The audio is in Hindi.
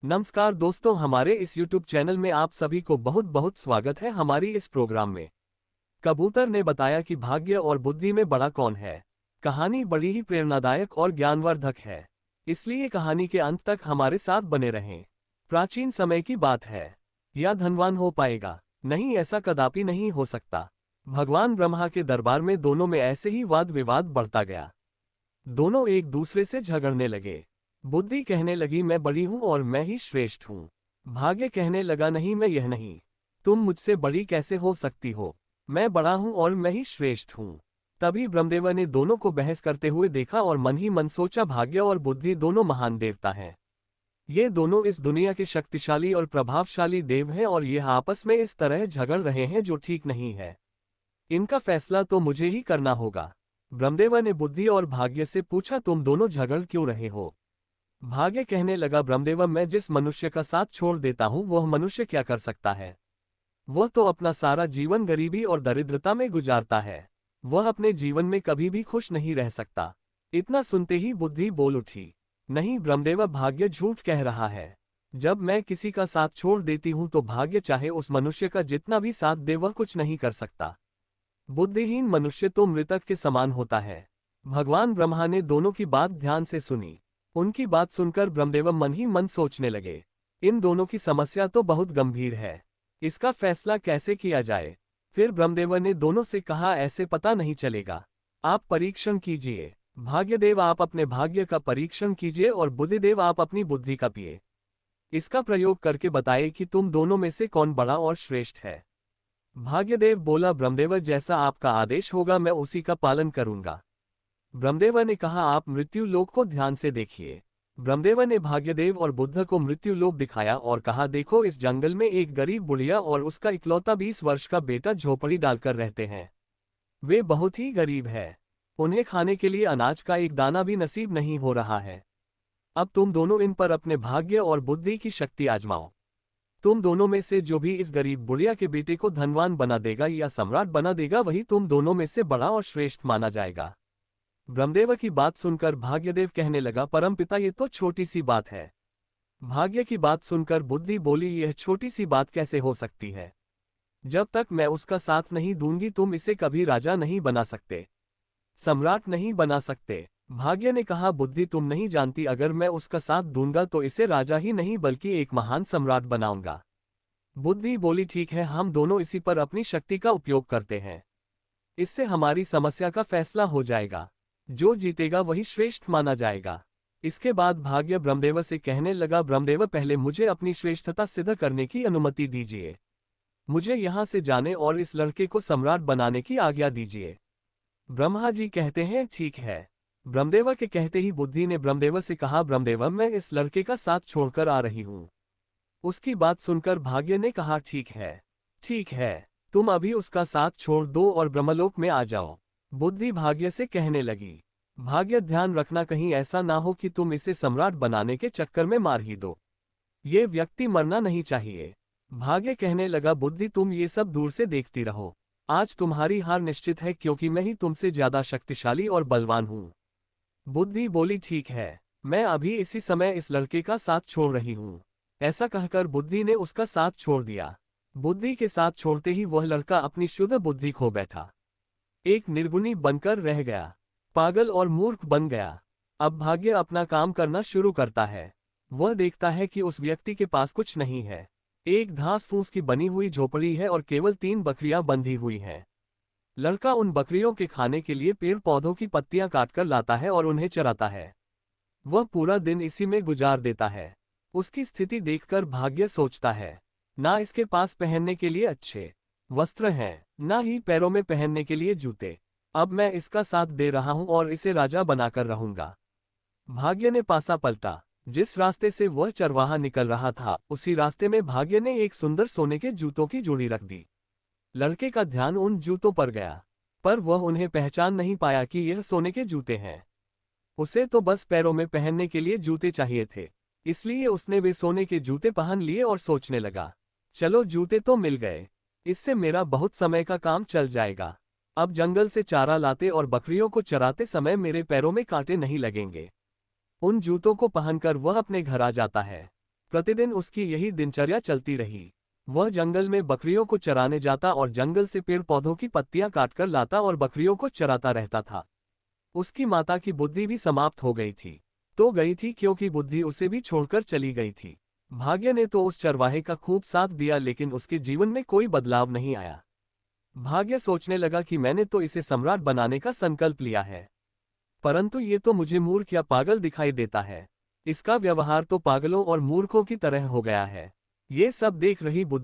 नमस्कार दोस्तों, हमारे इस YouTube चैनल में आप सभी को बहुत बहुत स्वागत है। हमारी इस प्रोग्राम में कबूतर ने बताया कि भाग्य और बुद्धि में बड़ा कौन है। कहानी बड़ी ही प्रेरणादायक और ज्ञानवर्धक है, इसलिए कहानी के अंत तक हमारे साथ बने रहें। प्राचीन समय की बात है। यह धनवान हो पाएगा? नहीं, ऐसा कदापि नहीं हो सकता। भगवान ब्रह्मा के दरबार में दोनों में ऐसे ही वाद विवाद बढ़ता गया। दोनों एक दूसरे से झगड़ने लगे। बुद्धि कहने लगी मैं बड़ी हूं और मैं ही श्रेष्ठ हूं। भाग्य कहने लगा नहीं, मैं यह नहीं। तुम मुझसे बड़ी कैसे हो सकती हो? मैं बड़ा हूं और मैं ही श्रेष्ठ हूं। तभी ब्रह्मदेव ने दोनों को बहस करते हुए देखा और मन ही मन सोचा, भाग्य और बुद्धि दोनों महान देवता हैं। ये दोनों इस दुनिया के शक्तिशाली और प्रभावशाली देव हैं और ये आपस में इस तरह झगड़ रहे हैं जो ठीक नहीं है। इनका फैसला तो मुझे ही करना होगा। ब्रह्मदेव ने बुद्धि और भाग्य से पूछा, तुम दोनों झगड़ क्यों रहे हो? भाग्य कहने लगा, ब्रह्मदेव मैं जिस मनुष्य का साथ छोड़ देता हूं वह मनुष्य क्या कर सकता है? वह तो अपना सारा जीवन गरीबी और दरिद्रता में गुजारता है। वह अपने जीवन में कभी भी खुश नहीं रह सकता। इतना सुनते ही बुद्धि बोल उठी, नहीं ब्रह्मदेव, भाग्य झूठ कह रहा है। जब मैं किसी का साथ छोड़ देती हूं तो भाग्य चाहे उस मनुष्य का जितना भी साथ दे वह कुछ नहीं कर सकता। बुद्धिहीन मनुष्य तो मृतक के समान होता है। भगवान ब्रह्मा ने दोनों की बात ध्यान से सुनी। उनकी बात सुनकर ब्रह्मदेव मन ही मन सोचने लगे, इन दोनों की समस्या तो बहुत गंभीर है। इसका फैसला कैसे किया जाए? फिर ब्रह्मदेव ने दोनों से कहा, ऐसे पता नहीं चलेगा। आप परीक्षण कीजिए। भाग्यदेव आप अपने भाग्य का परीक्षण कीजिए और बुद्धिदेव आप अपनी बुद्धि का पिए। इसका प्रयोग करके बताइए कि तुम दोनों में से कौन बड़ा और श्रेष्ठ है। भाग्यदेव बोला, ब्रह्मदेव जैसा आपका आदेश होगा मैं उसी का पालन करूंगा। ब्रह्मदेव ने कहा, आप मृत्यु लोक को ध्यान से देखिए। ब्रह्मदेव ने भाग्यदेव और बुद्ध को मृत्यु लोक दिखाया और कहा, देखो इस जंगल में एक गरीब बुढ़िया और उसका इकलौता 20 वर्ष का बेटा झोपड़ी डालकर रहते हैं। वे बहुत ही गरीब है। उन्हें खाने के लिए अनाज का एक दाना भी नसीब नहीं हो रहा है। अब तुम दोनों इन पर अपने भाग्य और बुद्धि की शक्ति आजमाओ। तुम दोनों में से जो भी इस गरीब बुढ़िया के बेटे को धनवान बना देगा या सम्राट बना देगा वही तुम दोनों में से बड़ा और श्रेष्ठ माना जाएगा। ब्रह्मदेव की बात सुनकर भाग्यदेव कहने लगा, परमपिता ये तो छोटी सी बात है। भाग्य की बात सुनकर बुद्धि बोली, यह छोटी सी बात कैसे हो सकती है? जब तक मैं उसका साथ नहीं दूंगी तुम इसे कभी राजा नहीं बना सकते, सम्राट नहीं बना सकते। भाग्य ने कहा, बुद्धि तुम नहीं जानती, अगर मैं उसका साथ दूंगा तो इसे राजा ही नहीं बल्कि एक महान सम्राट बनाऊंगा। बुद्धि बोली, ठीक है, हम दोनों इसी पर अपनी शक्ति का उपयोग करते हैं। इससे हमारी समस्या का फैसला हो जाएगा। जो जीतेगा वही श्रेष्ठ माना जाएगा। इसके बाद भाग्य ब्रह्मदेव से कहने लगा, ब्रह्मदेव पहले मुझे अपनी श्रेष्ठता सिद्ध करने की अनुमति दीजिए। मुझे यहाँ से जाने और इस लड़के को सम्राट बनाने की आज्ञा दीजिए। ब्रह्मा जी कहते हैं, ठीक है। ब्रह्मदेव के कहते ही बुद्धि ने ब्रह्मदेव से कहा, ब्रह्मदेव मैं इस लड़के का साथ छोड़कर आ रही हूँ। उसकी बात सुनकर भाग्य ने कहा, ठीक है, ठीक है, तुम अभी उसका साथ छोड़ दो और ब्रह्मलोक में आ जाओ। बुद्धि भाग्य से कहने लगी, भाग्य ध्यान रखना कहीं ऐसा ना हो कि तुम इसे सम्राट बनाने के चक्कर में मार ही दो। ये व्यक्ति मरना नहीं चाहिए। भाग्य कहने लगा, बुद्धि तुम ये सब दूर से देखती रहो। आज तुम्हारी हार निश्चित है क्योंकि मैं ही तुमसे ज्यादा शक्तिशाली और बलवान हूँ। बुद्धि बोली, ठीक है, मैं अभी इसी समय इस लड़के का साथ छोड़ रही हूँ। ऐसा कहकर बुद्धि ने उसका साथ छोड़ दिया। बुद्धि के साथ छोड़ते ही वह लड़का अपनी शुद्ध बुद्धि खो बैठा। एक निर्गुणी बनकर रह गया, पागल और मूर्ख बन गया। अब भाग्य अपना काम करना शुरू करता है। वह देखता है कि उस व्यक्ति के पास कुछ नहीं है। एक घास फूस की बनी हुई झोपड़ी है और केवल 3 बकरियां बंधी हुई हैं। लड़का उन बकरियों के खाने के लिए पेड़ पौधों की पत्तियां काटकर लाता है और उन्हें चराता है। वह पूरा दिन इसी में गुजार देता है। उसकी स्थिति देखकर भाग्य सोचता है, ना इसके पास पहनने के लिए अच्छे वस्त्र हैं, ना ही पैरों में पहनने के लिए जूते। अब मैं इसका साथ दे रहा हूं और इसे राजा बनाकर रहूंगा। भाग्य ने पासा पलटा। जिस रास्ते से वह चरवाहा निकल रहा था उसी रास्ते में भाग्य ने एक सुंदर सोने के जूतों की जोड़ी रख दी। लड़के का ध्यान उन जूतों पर गया, पर वह उन्हें पहचान नहीं पाया कि यह सोने के जूते हैं। उसे तो बस पैरों में पहनने के लिए जूते चाहिए थे, इसलिए उसने वे सोने के जूते पहन लिए और सोचने लगा, चलो जूते तो मिल गए, इससे मेरा बहुत समय का काम चल जाएगा। अब जंगल से चारा लाते और बकरियों को चराते समय मेरे पैरों में कांटे नहीं लगेंगे। उन जूतों को पहनकर वह अपने घर आ जाता है। प्रतिदिन उसकी यही दिनचर्या चलती रही। वह जंगल में बकरियों को चराने जाता और जंगल से पेड़ पौधों की पत्तियां काटकर लाता और बकरियों को चराता रहता था। उसकी माता की बुद्धि भी समाप्त हो गई थी। तो गई थी क्योंकि बुद्धि उसे भी छोड़कर चली गई थी। भाग्य ने तो उस चरवाहे का खूब साथ दिया, लेकिन उसके जीवन में कोई बदलाव नहीं आया। भाग्य सोचने लगा कि मैंने तो इसे सम्राट बनाने का संकल्प लिया है, परंतु ये तो मुझे मूर्ख या पागल दिखाई देता है। इसका व्यवहार तो पागलों और मूर्खों की तरह हो गया है। ये सब देख रही बुद्धि